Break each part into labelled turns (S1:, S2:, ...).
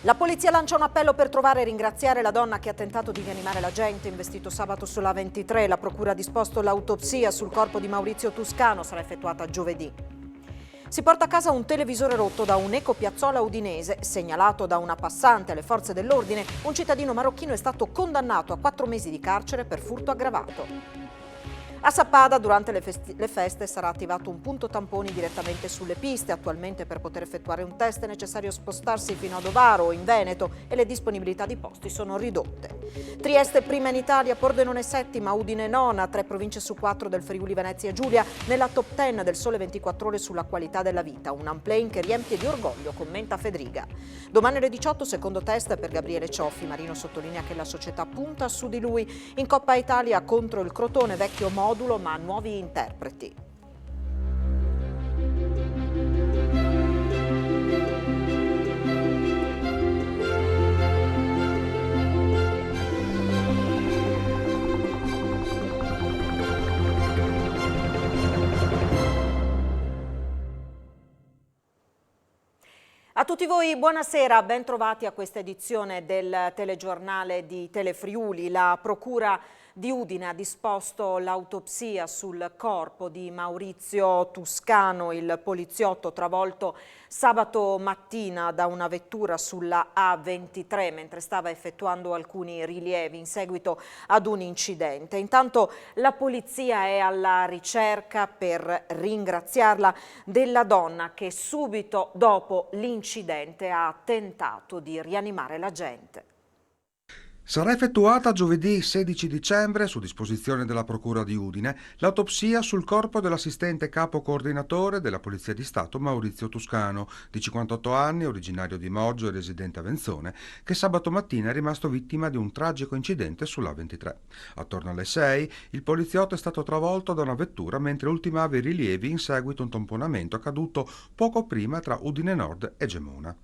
S1: La polizia lancia un appello per trovare e ringraziare la donna che ha tentato di rianimare la gente, investito sabato sulla 23. La procura ha disposto l'autopsia sul corpo di Maurizio Tuscano, sarà effettuata giovedì. Si porta a casa un televisore rotto da un ecopiazzola udinese, segnalato da una passante alle forze dell'ordine. Un cittadino marocchino è stato condannato a 4 mesi di carcere per furto aggravato. A Sappada durante le feste sarà attivato un punto tamponi direttamente sulle piste. Attualmente per poter effettuare un test è necessario spostarsi fino a Dovaro o in Veneto e le disponibilità di posti sono ridotte. Trieste prima in Italia, Pordenone settima, Udine nona, 3 province su 4 del Friuli Venezia Giulia nella top 10 del Sole 24 Ore sulla qualità della vita. Un unplane che riempie di orgoglio, commenta Fedriga. Domani alle 18 secondo test per Gabriele Cioffi. Marino sottolinea che la società punta su di lui. In Coppa Italia contro il Crotone, vecchio modulo ma nuovi interpreti. A tutti voi buonasera, ben trovati a questa edizione del telegiornale di Telefriuli. La Procura di Udine ha disposto l'autopsia sul corpo di Maurizio Tuscano, il poliziotto travolto sabato mattina da una vettura sulla A23 mentre stava effettuando alcuni rilievi in seguito ad un incidente. Intanto la polizia è alla ricerca, per ringraziarla, della donna che subito dopo l'incidente ha tentato di rianimare la gente.
S2: Sarà effettuata giovedì 16 dicembre, su disposizione della Procura di Udine, l'autopsia sul corpo dell'assistente capo coordinatore della Polizia di Stato Maurizio Tuscano, di 58 anni, originario di Moggio e residente a Venzone, che sabato mattina è rimasto vittima di un tragico incidente sulla 23. Attorno alle 6, il poliziotto è stato travolto da una vettura mentre ultimava i rilievi in seguito a un tamponamento accaduto poco prima tra Udine Nord e Gemona.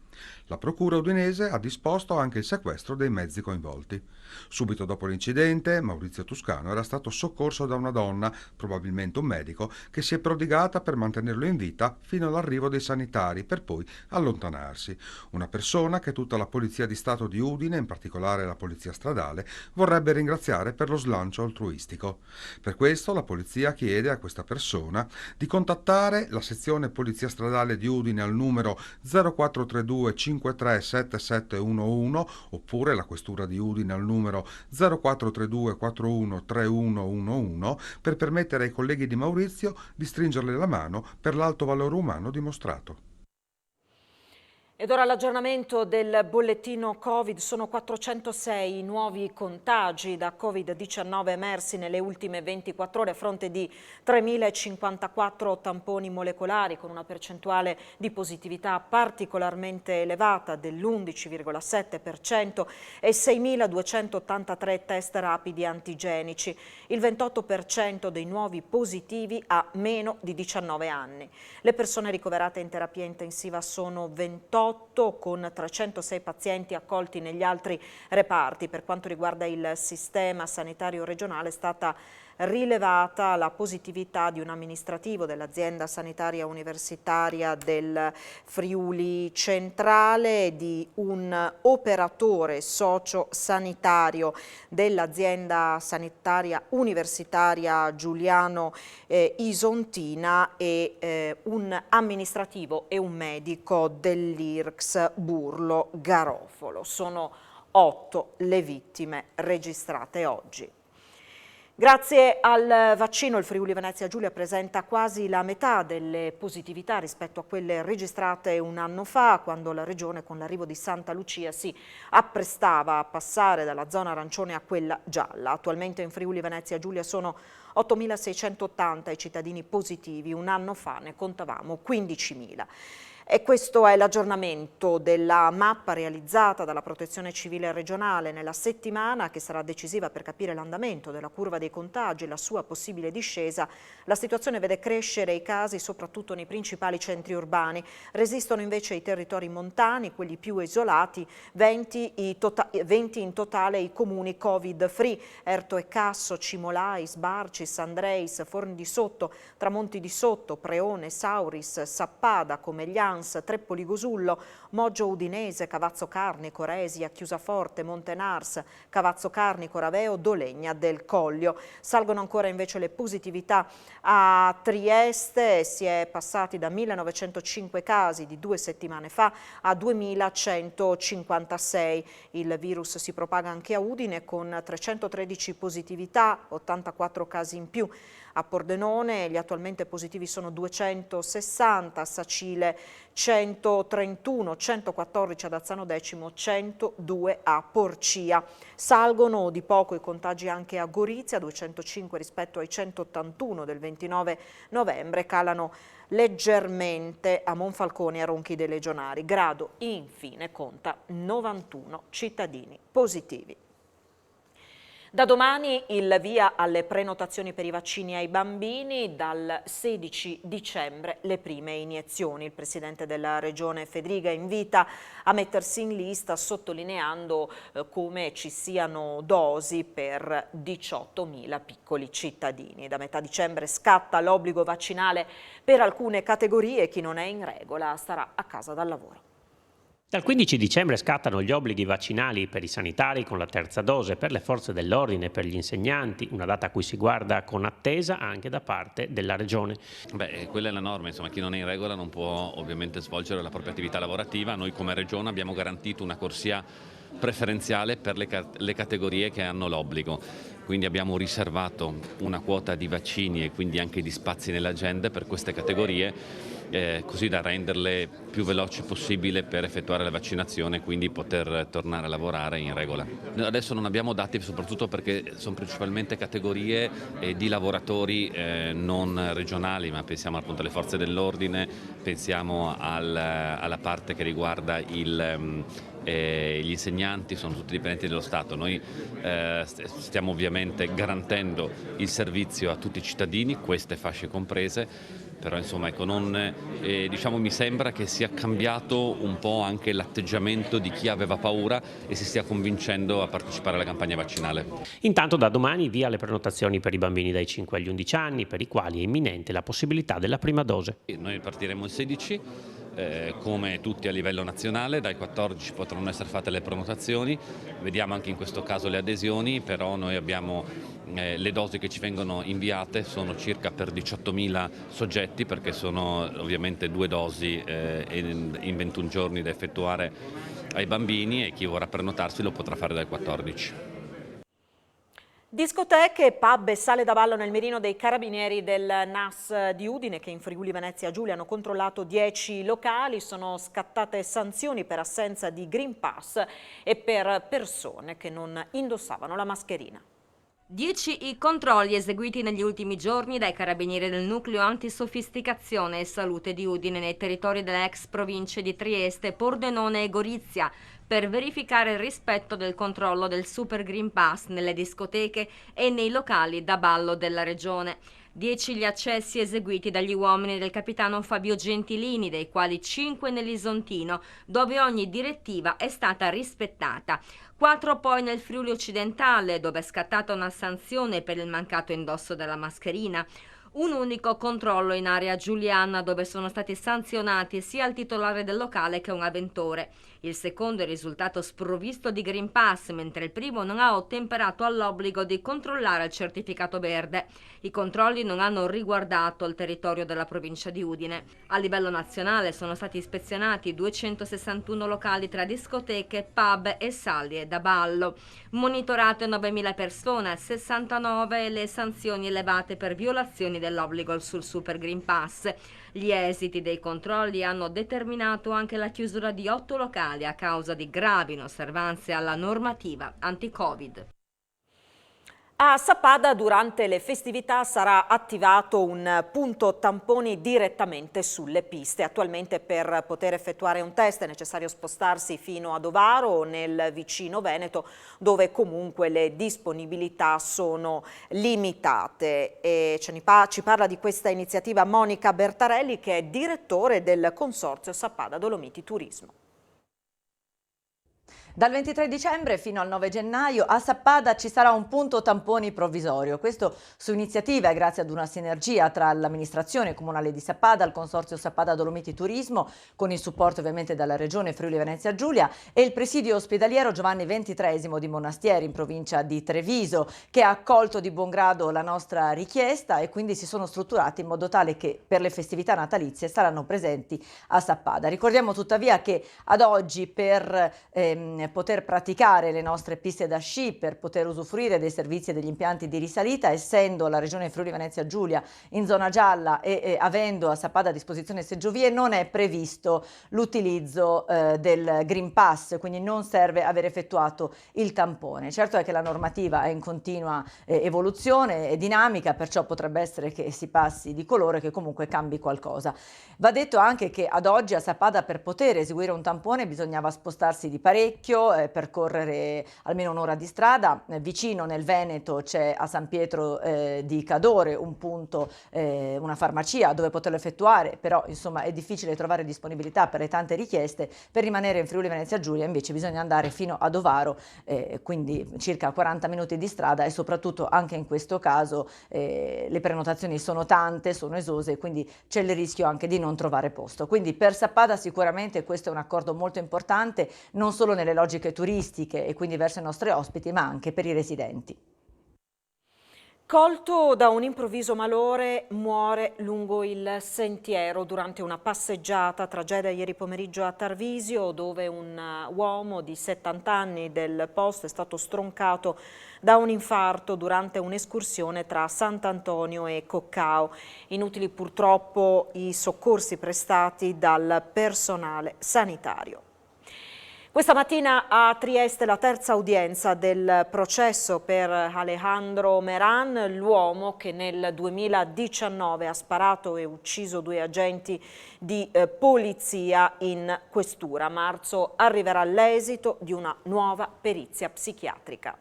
S2: La procura udinese ha disposto anche il sequestro dei mezzi coinvolti. Subito dopo l'incidente, Maurizio Tuscano era stato soccorso da una donna, probabilmente un medico, che si è prodigata per mantenerlo in vita fino all'arrivo dei sanitari, per poi allontanarsi. Una persona che tutta la Polizia di Stato di Udine, in particolare la Polizia Stradale, vorrebbe ringraziare per lo slancio altruistico. Per questo la Polizia chiede a questa persona di contattare la sezione Polizia Stradale di Udine al numero 0432 537711 oppure la questura di Udine al numero 0432 41 3111 per permettere ai colleghi di Maurizio di stringerle la mano per l'alto valore umano dimostrato.
S1: Ed ora l'aggiornamento del bollettino Covid. Sono 406 i nuovi contagi da Covid-19 emersi nelle ultime 24 ore a fronte di 3.054 tamponi molecolari con una percentuale di positività particolarmente elevata dell'11,7% e 6.283 test rapidi antigenici. Il 28% dei nuovi positivi ha meno di 19 anni. Le persone ricoverate in terapia intensiva sono 28, con 306 pazienti accolti negli altri reparti. Per quanto riguarda il sistema sanitario regionale è stata rilevata la positività di un amministrativo dell'azienda sanitaria universitaria del Friuli Centrale, di un operatore socio-sanitario dell'azienda sanitaria universitaria Giuliano Isontina e un amministrativo e un medico dell'IRCS Burlo Garofolo. Sono 8 le vittime registrate oggi. Grazie al vaccino il Friuli Venezia Giulia presenta quasi la metà delle positività rispetto a quelle registrate un anno fa, quando la regione con l'arrivo di Santa Lucia si apprestava a passare dalla zona arancione a quella gialla. Attualmente in Friuli Venezia Giulia sono 8.680 i cittadini positivi, un anno fa ne contavamo 15.000. E questo è l'aggiornamento della mappa realizzata dalla Protezione Civile regionale nella settimana che sarà decisiva per capire l'andamento della curva dei contagi e la sua possibile discesa. La situazione vede crescere i casi soprattutto nei principali centri urbani. Resistono invece i territori montani, quelli più isolati, 20 in totale i comuni Covid-free, Erto e Casso, Cimolai, Sbarci, Sandreis, Forni di Sotto, Tramonti di Sotto, Preone, Sauris, Sappada, Comegliano, Mans, Trepoli Gosullo, Moggio Udinese, Cavazzo Carnico, Resia, Chiusaforte, Montenars, Cavazzo Carnico, Raveo, Dolegna del Collio. Salgono ancora invece le positività a Trieste, si è passati da 1905 casi di 2 settimane fa a 2156. Il virus si propaga anche a Udine con 313 positività, 84 casi in più. A Pordenone gli attualmente positivi sono 260, a Sacile 131, 114 ad Azzano Decimo, 102 a Porcia. Salgono di poco i contagi anche a Gorizia, 205 rispetto ai 181 del 29 novembre, calano leggermente a Monfalcone e a Ronchi dei Legionari. Grado infine conta 91 cittadini positivi. Da domani il via alle prenotazioni per i vaccini ai bambini, dal 16 dicembre le prime iniezioni. Il presidente della regione Fedriga invita a mettersi in lista sottolineando come ci siano dosi per 18.000 piccoli cittadini. Da metà dicembre scatta l'obbligo vaccinale per alcune categorie, chi non è in regola starà a casa dal lavoro.
S3: Dal 15 dicembre scattano gli obblighi vaccinali per i sanitari con la terza dose, per le forze dell'ordine, per gli insegnanti, una data a cui si guarda con attesa anche da parte della Regione.
S4: Quella è la norma, insomma, chi non è in regola non può ovviamente svolgere la propria attività lavorativa. Noi come Regione abbiamo garantito una corsia preferenziale per le categorie che hanno l'obbligo. Quindi abbiamo riservato una quota di vaccini e quindi anche di spazi nell'agenda per queste categorie, così da renderle più veloci possibile per effettuare la vaccinazione e quindi poter tornare a lavorare in regola. Adesso non abbiamo dati soprattutto perché sono principalmente categorie di lavoratori non regionali, ma pensiamo appunto alle forze dell'ordine, pensiamo alla parte che riguarda gli insegnanti, sono tutti dipendenti dello Stato. Noi stiamo ovviamente garantendo il servizio a tutti i cittadini, queste fasce comprese, però insomma ecco, mi sembra che sia cambiato un po' anche l'atteggiamento di chi aveva paura e si stia convincendo a partecipare alla campagna vaccinale.
S3: Intanto da domani via le prenotazioni per i bambini dai 5 agli 11 anni, per i quali è imminente la possibilità della prima dose.
S4: Noi partiremo il 16. Come tutti a livello nazionale, dai 14 potranno essere fatte le prenotazioni, vediamo anche in questo caso le adesioni, però noi abbiamo le dosi che ci vengono inviate, sono circa per 18.000 soggetti perché sono ovviamente 2 dosi in 21 giorni da effettuare ai bambini e chi vorrà prenotarsi lo potrà fare dal 14.
S1: Discoteche, pub e sale da ballo nel mirino dei carabinieri del NAS di Udine che in Friuli Venezia Giulia hanno controllato 10 locali, sono scattate sanzioni per assenza di Green Pass e per persone che non indossavano la mascherina.
S5: 10 i controlli eseguiti negli ultimi giorni dai carabinieri del nucleo antisofisticazione e salute di Udine nei territori delle ex province di Trieste, Pordenone e Gorizia per verificare il rispetto del controllo del Super Green Pass nelle discoteche e nei locali da ballo della regione. 10 gli accessi eseguiti dagli uomini del capitano Fabio Gentilini, dei quali 5 nell'Isontino, dove ogni direttiva è stata rispettata. 4 poi nel Friuli occidentale, dove è scattata una sanzione per il mancato indosso della mascherina. Un unico controllo in area Giuliana, dove sono stati sanzionati sia il titolare del locale che un avventore. Il secondo è risultato sprovvisto di Green Pass, mentre il primo non ha ottemperato all'obbligo di controllare il certificato verde. I controlli non hanno riguardato il territorio della provincia di Udine. A livello nazionale sono stati ispezionati 261 locali tra discoteche, pub e sale da ballo. Monitorate 9.000 persone, 69 le sanzioni elevate per violazioni dell'obbligo sul Super Green Pass. Gli esiti dei controlli hanno determinato anche la chiusura di 8 locali a causa di gravi inosservanze alla normativa anti-Covid.
S1: A Sappada durante le festività sarà attivato un punto tamponi direttamente sulle piste. Attualmente per poter effettuare un test è necessario spostarsi fino ad Ovaro o nel vicino Veneto, dove comunque le disponibilità sono limitate. E ci parla di questa iniziativa Monica Bertarelli, che è direttore del Consorzio Sappada Dolomiti Turismo.
S6: Dal 23 dicembre fino al 9 gennaio a Sappada ci sarà un punto tamponi provvisorio, questo su iniziativa e grazie ad una sinergia tra l'amministrazione comunale di Sappada, il consorzio Sappada Dolomiti Turismo, con il supporto ovviamente dalla regione Friuli Venezia Giulia, e il presidio ospedaliero Giovanni XXIII di Monastieri in provincia di Treviso, che ha accolto di buon grado la nostra richiesta e quindi si sono strutturati in modo tale che per le festività natalizie saranno presenti a Sappada. Ricordiamo tuttavia che ad oggi per poter praticare le nostre piste da sci, per poter usufruire dei servizi e degli impianti di risalita, essendo la regione Friuli Venezia Giulia in zona gialla e avendo a Sappada a disposizione seggiovie, non è previsto l'utilizzo del Green Pass, quindi non serve aver effettuato il tampone. Certo è che la normativa è in continua evoluzione e dinamica, perciò potrebbe essere che si passi di colore, che comunque cambi qualcosa. Va detto anche che ad oggi a Sappada per poter eseguire un tampone bisognava spostarsi di parecchio, percorrere almeno un'ora di strada. Vicino nel Veneto c'è a San Pietro di Cadore un punto, una farmacia dove poterlo effettuare, però insomma è difficile trovare disponibilità per le tante richieste. Per rimanere in Friuli Venezia Giulia invece bisogna andare fino ad Ovaro, quindi circa 40 minuti di strada, e soprattutto anche in questo caso le prenotazioni sono tante, sono esose, quindi c'è il rischio anche di non trovare posto. Quindi per Sappada sicuramente questo è un accordo molto importante, non solo nelle logiche turistiche e quindi verso i nostri ospiti, ma anche per i residenti.
S1: Colto da un improvviso malore, muore lungo il sentiero durante una passeggiata. Tragedia ieri pomeriggio a Tarvisio, dove un uomo di 70 anni del posto è stato stroncato da un infarto durante un'escursione tra Sant'Antonio e Coccao. Inutili purtroppo i soccorsi prestati dal personale sanitario. Questa mattina a Trieste la terza udienza del processo per Alejandro Meran, l'uomo che nel 2019 ha sparato e ucciso 2 agenti di polizia in questura. A marzo arriverà l'esito di una nuova perizia psichiatrica.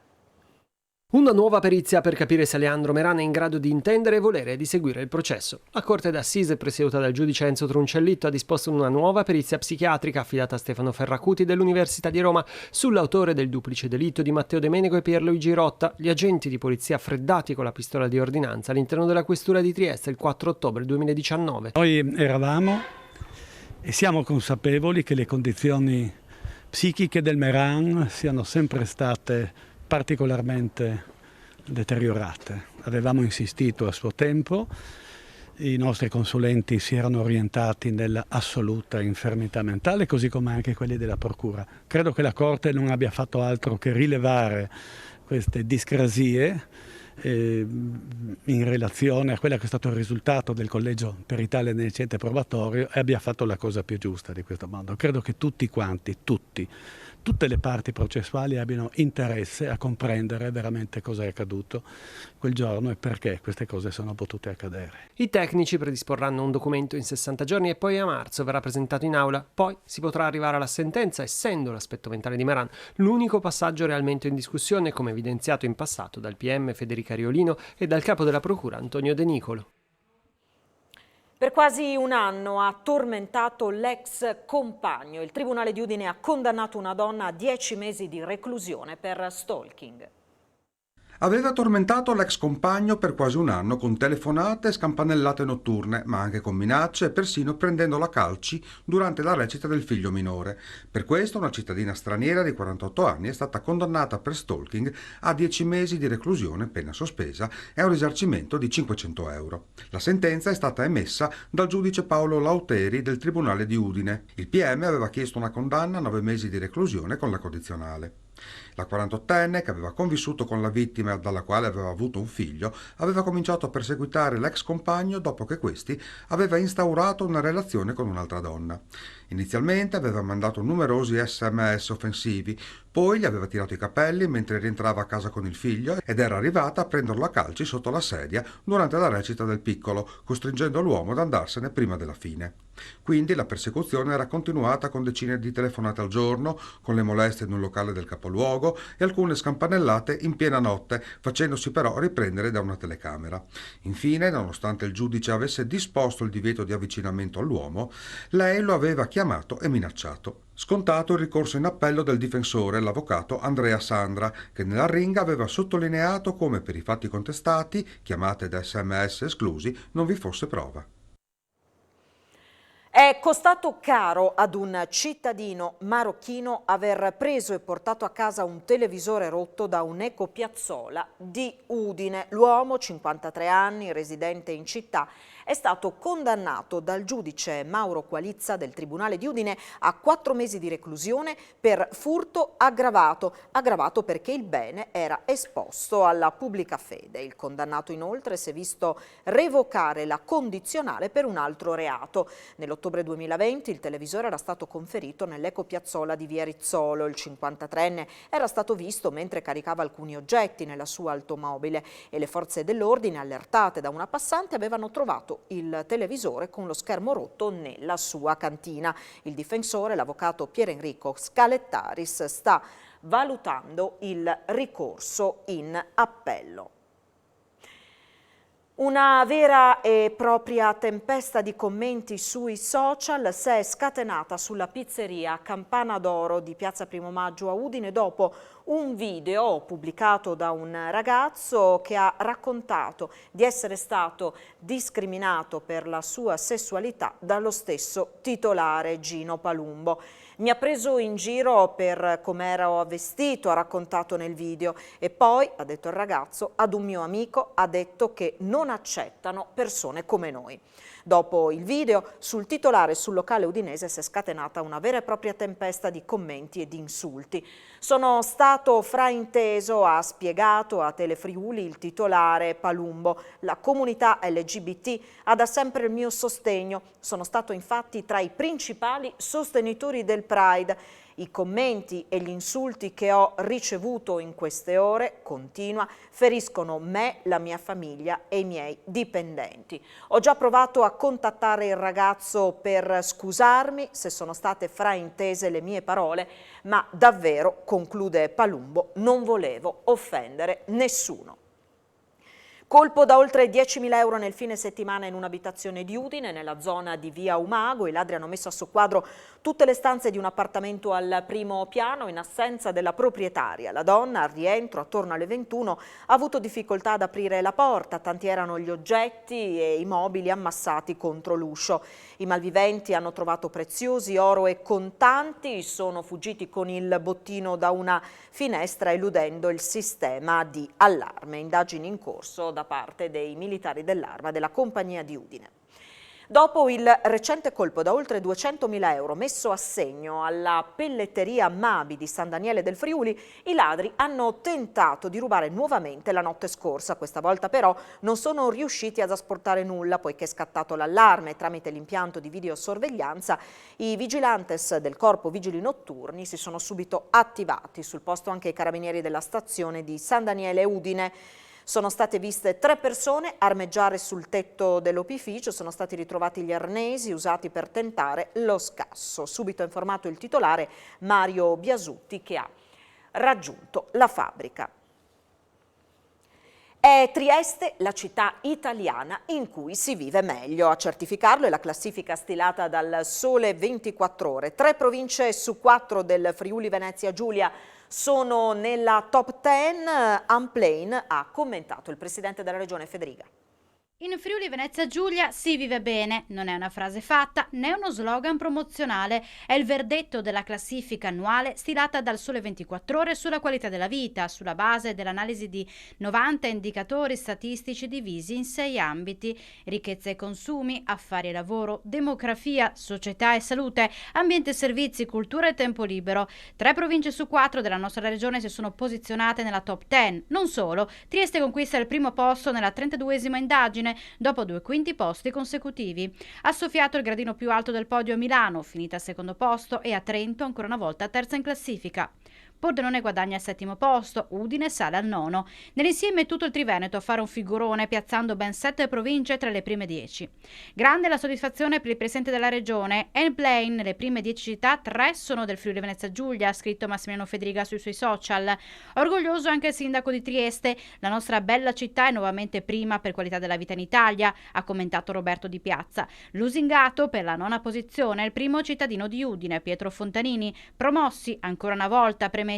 S7: Una nuova perizia per capire se Alejandro Meran è in grado di intendere e volere di seguire il processo. La Corte d'Assise, presieduta dal giudice Enzo Truncellitto, ha disposto una nuova perizia psichiatrica affidata a Stefano Ferracuti dell'Università di Roma sull'autore del duplice delitto di Matteo De Menego e Pierluigi Rotta, gli agenti di polizia freddati con la pistola di ordinanza all'interno della questura di Trieste il 4 ottobre 2019.
S8: Noi eravamo e siamo consapevoli che le condizioni psichiche del Meran siano sempre state particolarmente deteriorate. Avevamo insistito a suo tempo, i nostri consulenti si erano orientati nell'assoluta infermità mentale, così come anche quelli della Procura. Credo che la Corte non abbia fatto altro che rilevare queste discrasie in relazione a quello che è stato il risultato del collegio peritale nell'incidente probatorio e abbia fatto la cosa più giusta di questo mondo. Credo che tutti quanti, tutte le parti processuali abbiano interesse a comprendere veramente cosa è accaduto quel giorno e perché queste cose sono potute accadere.
S7: I tecnici predisporranno un documento in 60 giorni e poi a marzo verrà presentato in aula. Poi si potrà arrivare alla sentenza, essendo l'aspetto mentale di Meran l'unico passaggio realmente in discussione, come evidenziato in passato dal PM Federica Riolino e dal capo della Procura Antonio De Nicolo.
S1: Per quasi un anno ha tormentato l'ex compagno. Il Tribunale di Udine ha condannato una donna a 10 mesi di reclusione per stalking.
S2: Aveva tormentato l'ex compagno per quasi un anno con telefonate e scampanellate notturne, ma anche con minacce e persino prendendolo a calci durante la recita del figlio minore. Per questo una cittadina straniera di 48 anni è stata condannata per stalking a 10 mesi di reclusione, pena sospesa, e a un risarcimento di 500 euro. La sentenza è stata emessa dal giudice Paolo Lauteri del Tribunale di Udine. Il PM aveva chiesto una condanna a 9 mesi di reclusione con la condizionale. La 48enne, che aveva convissuto con la vittima e dalla quale aveva avuto un figlio, aveva cominciato a perseguitare l'ex compagno dopo che questi aveva instaurato una relazione con un'altra donna. Inizialmente aveva mandato numerosi SMS offensivi, poi gli aveva tirato i capelli mentre rientrava a casa con il figlio ed era arrivata a prenderlo a calci sotto la sedia durante la recita del piccolo, costringendo l'uomo ad andarsene prima della fine. Quindi la persecuzione era continuata con decine di telefonate al giorno, con le molestie in un locale del capoluogo e alcune scampanellate in piena notte, facendosi però riprendere da una telecamera. Infine, nonostante il giudice avesse disposto il divieto di avvicinamento all'uomo, lei lo aveva chiamato e minacciato. Scontato il ricorso in appello del difensore, l'avvocato Andrea Sandra, che nella ringa aveva sottolineato come per i fatti contestati, chiamate da SMS esclusi, non vi fosse prova.
S1: È costato caro ad un cittadino marocchino aver preso e portato a casa un televisore rotto da un ecopiazzola di Udine. L'uomo, 53 anni, residente in città, è stato condannato dal giudice Mauro Qualizza del Tribunale di Udine a 4 mesi di reclusione per furto aggravato perché il bene era esposto alla pubblica fede. Il condannato inoltre si è visto revocare la condizionale per un altro reato. Nell'ottobre 2020 il televisore era stato conferito nell'ecopiazzola di Via Rizzolo. Il 53enne era stato visto mentre caricava alcuni oggetti nella sua automobile e le forze dell'ordine, allertate da una passante, avevano trovato il televisore con lo schermo rotto nella sua cantina. Il difensore, l'avvocato Pier Enrico Scalettaris, sta valutando il ricorso in appello. Una vera e propria tempesta di commenti sui social si è scatenata sulla pizzeria Campana d'Oro di Piazza Primo Maggio a Udine dopo un video pubblicato da un ragazzo che ha raccontato di essere stato discriminato per la sua sessualità dallo stesso titolare Gino Palumbo. Mi ha preso in giro per come ero vestito, ha raccontato nel video, e poi, ha detto il ragazzo, ad un mio amico ha detto che non accettano persone come noi. Dopo il video, sul titolare e sul locale udinese si è scatenata una vera e propria tempesta di commenti e di insulti. Sono stato frainteso, ha spiegato a Telefriuli il titolare Palumbo. La comunità LGBT ha da sempre il mio sostegno. Sono stato infatti tra i principali sostenitori del Pride. I commenti e gli insulti che ho ricevuto in queste ore, continua, feriscono me, la mia famiglia e i miei dipendenti. Ho già provato a contattare il ragazzo per scusarmi se sono state fraintese le mie parole, ma davvero, conclude Palumbo, non volevo offendere nessuno. Colpo da oltre 10.000 euro nel fine settimana in un'abitazione di Udine, nella zona di via Umago. I ladri hanno messo a soqquadro tutte le stanze di un appartamento al primo piano in assenza della proprietaria. La donna, al rientro attorno alle 21, ha avuto difficoltà ad aprire la porta, tanti erano gli oggetti e i mobili ammassati contro l'uscio. I malviventi hanno trovato preziosi, oro e contanti, sono fuggiti con il bottino da una finestra eludendo il sistema di allarme. Indagini in corso da parte dei militari dell'Arma della Compagnia di Udine. Dopo il recente colpo da oltre 200.000 euro messo a segno alla pelletteria Mabi di San Daniele del Friuli, i ladri hanno tentato di rubare nuovamente la notte scorsa. Questa volta però non sono riusciti ad asportare nulla poiché è scattato l'allarme. Tramite l'impianto di videosorveglianza i vigilantes del Corpo Vigili Notturni si sono subito attivati. Sul posto anche i carabinieri della stazione di San Daniele Udine. Sono state viste 3 persone armeggiare sul tetto dell'opificio, sono stati ritrovati gli arnesi usati per tentare lo scasso. Subito ha informato il titolare Mario Biasutti che ha raggiunto la fabbrica. È Trieste la città italiana in cui si vive meglio. A certificarlo è la classifica stilata dal Sole 24 Ore. 3 province su 4 del Friuli Venezia Giulia sono nella top 10, Unplane, ha commentato il presidente della regione Federica.
S9: In Friuli Venezia Giulia si vive bene, non è una frase fatta né uno slogan promozionale, è il verdetto della classifica annuale stilata dal Sole 24 Ore sulla qualità della vita, sulla base dell'analisi di 90 indicatori statistici divisi in 6 ambiti: ricchezza e consumi, affari e lavoro, demografia, società e salute, ambiente e servizi, cultura e tempo libero. 3 province su 4 della nostra regione si sono posizionate nella top 10. Non solo, Trieste conquista il primo posto nella 32esima indagine, dopo 2 quinti posti consecutivi. Ha soffiato il gradino più alto del podio a Milano, finita al secondo posto, e a Trento, ancora una volta terza in classifica. Pordenone guadagna il 7° posto, Udine sale al 9°. Nell'insieme tutto il Triveneto a fare un figurone, piazzando ben 7 province tra le prime 10. Grande la soddisfazione per il presidente della regione. Plane, nelle prime 10 città 3 sono del Friuli Venezia Giulia, ha scritto Massimiliano Fedriga sui suoi social. Orgoglioso anche il sindaco di Trieste. La nostra bella città è nuovamente prima per qualità della vita in Italia, ha commentato Roberto Di Piazza. Lusingato per la 9ª posizione è il primo cittadino di Udine, Pietro Fontanini. Promossi ancora una volta, premette,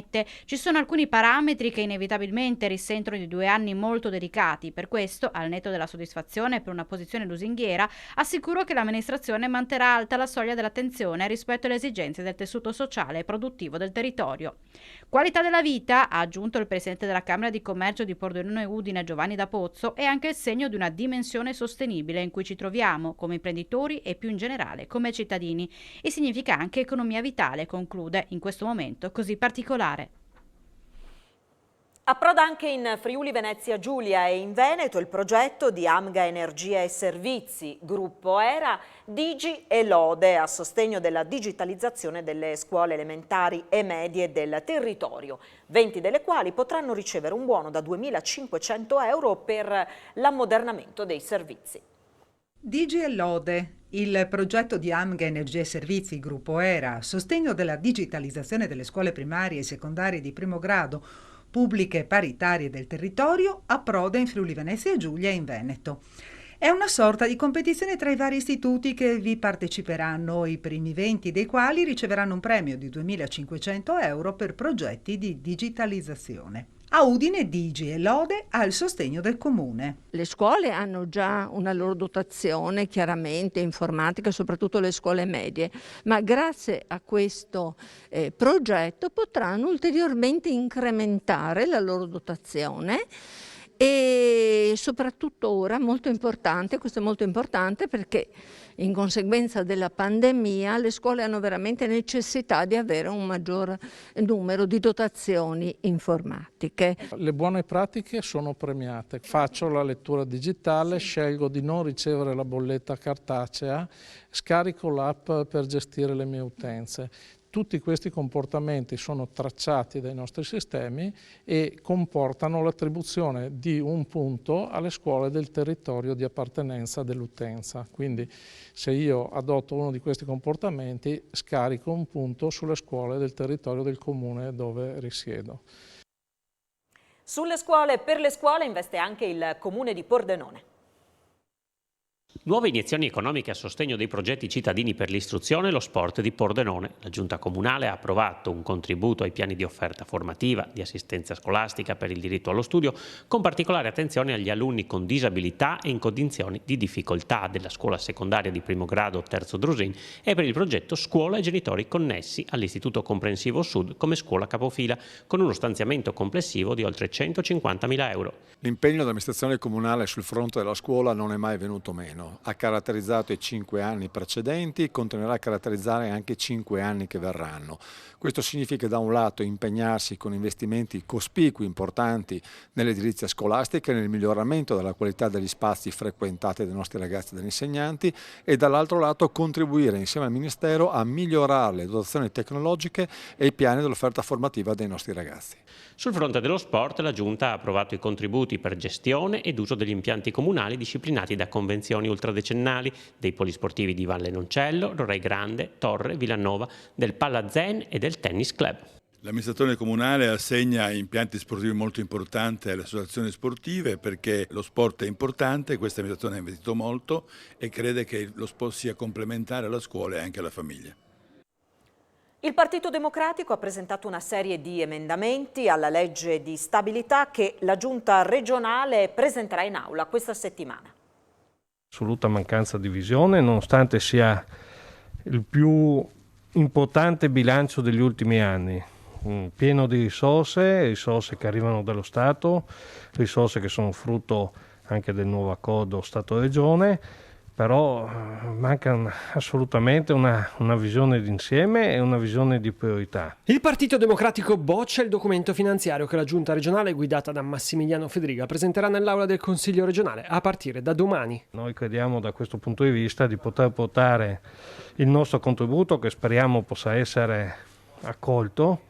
S9: ci sono alcuni parametri che inevitabilmente risentono di 2 anni molto delicati. Per questo, al netto della soddisfazione per una posizione lusinghiera, assicuro che l'amministrazione manterrà alta la soglia dell'attenzione rispetto alle esigenze del tessuto sociale e produttivo del territorio. Qualità della vita, ha aggiunto il presidente della Camera di Commercio di Pordenone Udine Giovanni D'Apozzo, è anche il segno di una dimensione sostenibile in cui ci troviamo come imprenditori e più in generale come cittadini, e significa anche economia vitale, conclude, in questo momento così particolare.
S1: Approda anche in Friuli Venezia Giulia e in Veneto il progetto di Amga Energia e Servizi, Gruppo Era, Digi e Lode a sostegno della digitalizzazione delle scuole elementari e medie del territorio, 20 delle quali potranno ricevere un buono da 2.500 euro per l'ammodernamento dei servizi.
S10: Digi e Lode, il progetto di Amga Energia e Servizi, Gruppo Era, a sostegno della digitalizzazione delle scuole primarie e secondarie di primo grado, pubbliche e paritarie del territorio, approda in Friuli Venezia Giulia e in Veneto. È una sorta di competizione tra i vari istituti che vi parteciperanno, i primi 20 dei quali riceveranno un premio di 2.500 euro per progetti di digitalizzazione. A Udine Digi e Lode al sostegno del comune.
S11: Le scuole hanno già una loro dotazione, chiaramente informatica, soprattutto le scuole medie, ma grazie a questo progetto potranno ulteriormente incrementare la loro dotazione. E soprattutto ora, molto importante, questo è molto importante perché in conseguenza della pandemia le scuole hanno veramente necessità di avere un maggior numero di dotazioni informatiche.
S12: Le buone pratiche sono premiate. Faccio la lettura digitale, scelgo di non ricevere la bolletta cartacea, scarico l'app per gestire le mie utenze. Tutti questi comportamenti sono tracciati dai nostri sistemi e comportano l'attribuzione di un punto alle scuole del territorio di appartenenza dell'utenza. Quindi se io adotto uno di questi comportamenti scarico un punto sulle scuole del territorio del comune dove risiedo.
S1: Sulle scuole, per le scuole investe anche il comune di Pordenone.
S3: Nuove iniezioni economiche a sostegno dei progetti cittadini per l'istruzione e lo sport di Pordenone. La Giunta Comunale ha approvato un contributo ai piani di offerta formativa, di assistenza scolastica per il diritto allo studio, con particolare attenzione agli alunni con disabilità e in condizioni di difficoltà della scuola secondaria di primo grado Terzo Drusin e per il progetto Scuola e genitori connessi all'Istituto Comprensivo Sud come scuola capofila, con uno stanziamento complessivo di oltre 150.000 euro.
S13: L'impegno dell'amministrazione comunale sul fronte della scuola non è mai venuto meno. Ha caratterizzato i 5 anni precedenti, continuerà a caratterizzare anche i 5 anni che verranno. Questo significa da un lato impegnarsi con investimenti cospicui, importanti nell'edilizia scolastica e nel miglioramento della qualità degli spazi frequentati dai nostri ragazzi e dagli insegnanti e dall'altro lato contribuire insieme al Ministero a migliorare le dotazioni tecnologiche e i piani dell'offerta formativa dei nostri ragazzi.
S3: Sul fronte dello sport la Giunta ha approvato i contributi per gestione ed uso degli impianti comunali disciplinati da convenzioni ultradecennali dei polisportivi di Valle Noncello, Rorai Grande, Torre, Villanova, del Palazen e del Tennis Club.
S14: L'amministrazione comunale assegna impianti sportivi molto importanti alle associazioni sportive perché lo sport è importante, questa amministrazione ha investito molto e crede che lo sport sia complementare alla scuola e anche alla famiglia.
S1: Il Partito Democratico ha presentato una serie di emendamenti alla legge di stabilità che la Giunta regionale presenterà in aula questa settimana.
S15: Assoluta mancanza di visione, nonostante sia il più importante bilancio degli ultimi anni, pieno di risorse che arrivano dallo Stato, risorse che sono frutto anche del nuovo accordo Stato-Regione, però manca assolutamente una visione d'insieme e una visione di priorità.
S7: Il Partito Democratico boccia il documento finanziario che la Giunta regionale guidata da Massimiliano Fedriga presenterà nell'aula del Consiglio regionale a partire da domani.
S15: Noi crediamo da questo punto di vista di poter portare il nostro contributo, che speriamo possa essere accolto,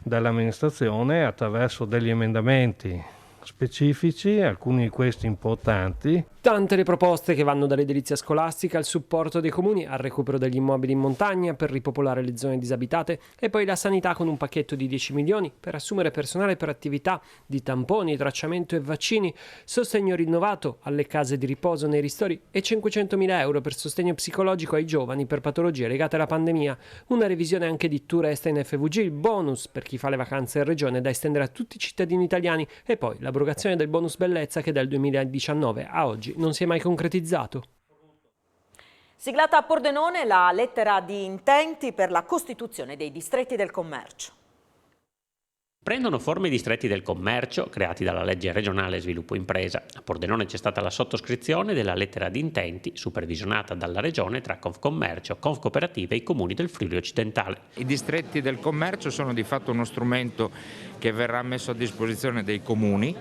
S15: dall'amministrazione attraverso degli emendamenti specifici, alcuni di questi importanti.
S7: Tante le proposte che vanno dall'edilizia scolastica al supporto dei comuni, al recupero degli immobili in montagna per ripopolare le zone disabitate e poi la sanità con un pacchetto di 10 milioni per assumere personale per attività di tamponi, tracciamento e vaccini, sostegno rinnovato alle case di riposo nei ristori e 500.000 euro per sostegno psicologico ai giovani per patologie legate alla pandemia, una revisione anche di Turesta in FVG, il bonus per chi fa le vacanze in regione da estendere a tutti i cittadini italiani e poi l'abrogazione del bonus bellezza che dal 2019 a oggi non si è mai concretizzato.
S1: Siglata a Pordenone la lettera di intenti per la costituzione dei distretti del commercio.
S3: Prendono forma i distretti del commercio creati dalla legge regionale sviluppo impresa. A Pordenone c'è stata la sottoscrizione della lettera di intenti supervisionata dalla regione tra Confcommercio, Confcooperative e i comuni del Friuli Occidentale.
S16: I distretti del commercio sono di fatto uno strumento che verrà messo a disposizione dei comuni,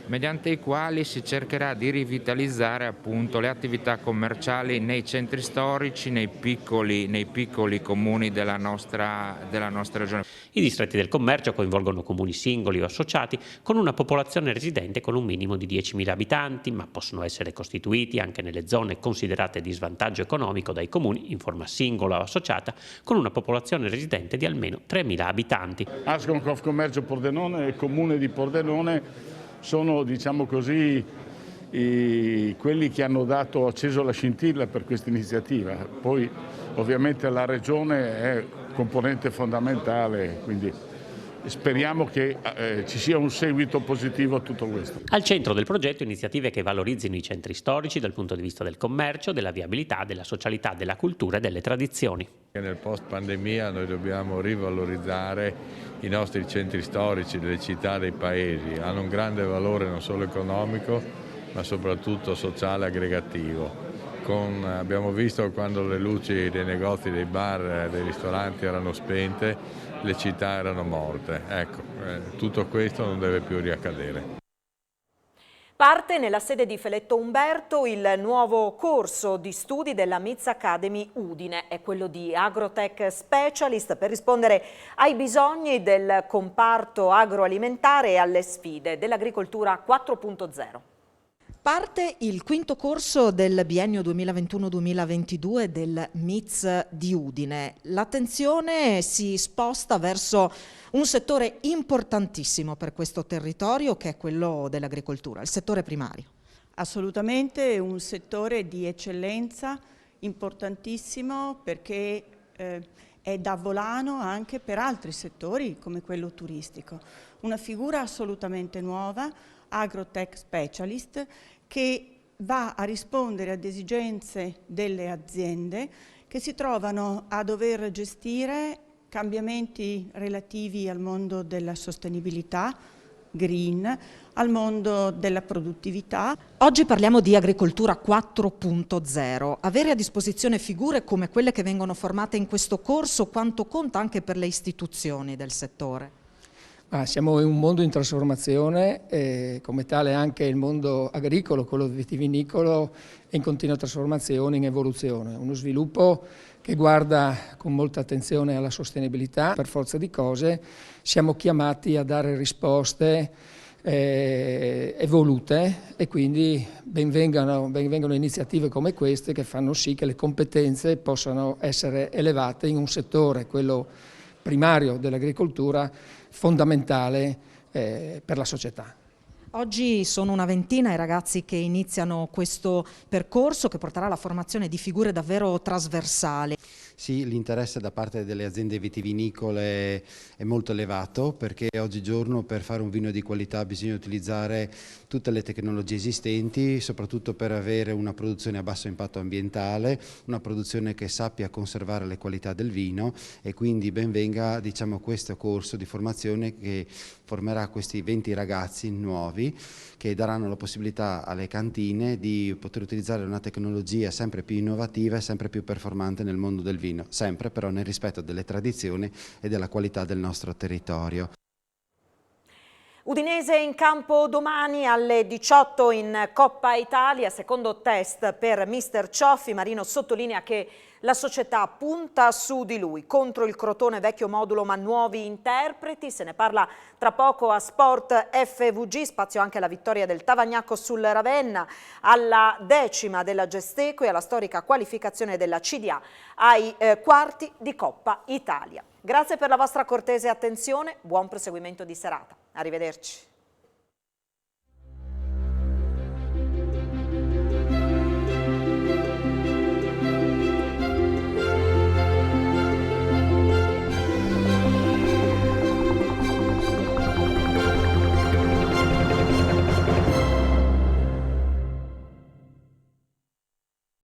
S16: mediante i quali si cercherà di rivitalizzare appunto le attività commerciali nei centri storici, nei piccoli comuni della nostra regione.
S3: I distretti del commercio coinvolgono comuni singoli o associati con una popolazione residente con un minimo di 10.000 abitanti, ma possono essere costituiti anche nelle zone considerate di svantaggio economico dai comuni in forma singola o associata con una popolazione residente di almeno 3.000 abitanti.
S17: Ascom Confcommercio Pordenone e Comune di Pordenone sono, diciamo così, quelli che hanno acceso la scintilla per questa iniziativa. Poi ovviamente la Regione è componente fondamentale, quindi speriamo che ci sia un seguito positivo a tutto questo.
S3: Al centro del progetto iniziative che valorizzino i centri storici dal punto di vista del commercio, della viabilità, della socialità, della cultura e delle tradizioni.
S18: Nel post pandemia noi dobbiamo rivalorizzare i nostri centri storici delle città, dei paesi. Hanno un grande valore non solo economico ma soprattutto sociale e aggregativo. Abbiamo visto quando le luci dei negozi, dei bar, dei ristoranti erano spente, le città erano morte. Ecco, tutto questo non deve più riaccadere.
S1: Parte nella sede di Feletto Umberto il nuovo corso di studi della MIZ Academy Udine, è quello di Agrotech Specialist per rispondere ai bisogni del comparto agroalimentare e alle sfide dell'agricoltura 4.0.
S19: Parte il quinto corso del biennio 2021-2022 del MIZ di Udine. L'attenzione si sposta verso un settore importantissimo per questo territorio che è quello dell'agricoltura, il settore primario.
S20: Assolutamente un settore di eccellenza importantissimo perché è da volano anche per altri settori come quello turistico. Una figura assolutamente nuova, Agrotech Specialist, che va a rispondere ad esigenze delle aziende che si trovano a dover gestire cambiamenti relativi al mondo della sostenibilità, green, al mondo della produttività.
S19: Oggi parliamo di agricoltura 4.0. Avere a disposizione figure come quelle che vengono formate in questo corso, quanto conta anche per le istituzioni del settore?
S21: Siamo in un mondo in trasformazione e come tale anche il mondo agricolo, quello vitivinicolo, è in continua trasformazione, in evoluzione. Uno sviluppo che guarda con molta attenzione alla sostenibilità. Per forza di cose siamo chiamati a dare risposte evolute e quindi benvengano iniziative come queste che fanno sì che le competenze possano essere elevate in un settore, quello primario dell'agricoltura, fondamentale per la società.
S19: Oggi sono una ventina i ragazzi che iniziano questo percorso che porterà alla formazione di figure davvero trasversali.
S22: Sì, l'interesse da parte delle aziende vitivinicole è molto elevato perché oggigiorno per fare un vino di qualità bisogna utilizzare tutte le tecnologie esistenti, soprattutto per avere una produzione a basso impatto ambientale, una produzione che sappia conservare le qualità del vino e quindi ben venga questo corso di formazione che formerà questi 20 ragazzi nuovi che daranno la possibilità alle cantine di poter utilizzare una tecnologia sempre più innovativa e sempre più performante nel mondo del vino, sempre però nel rispetto delle tradizioni e della qualità del nostro territorio.
S1: Udinese in campo domani alle 18 in Coppa Italia, secondo test per Mister Cioffi. Marino sottolinea che La società punta su di lui, contro il Crotone vecchio modulo ma nuovi interpreti, se ne parla tra poco a Sport FVG, spazio anche alla vittoria del Tavagnacco sul Ravenna, alla 10ª della Gesteco e alla storica qualificazione della CDA ai quarti di Coppa Italia. Grazie per la vostra cortese attenzione, buon proseguimento di serata. Arrivederci.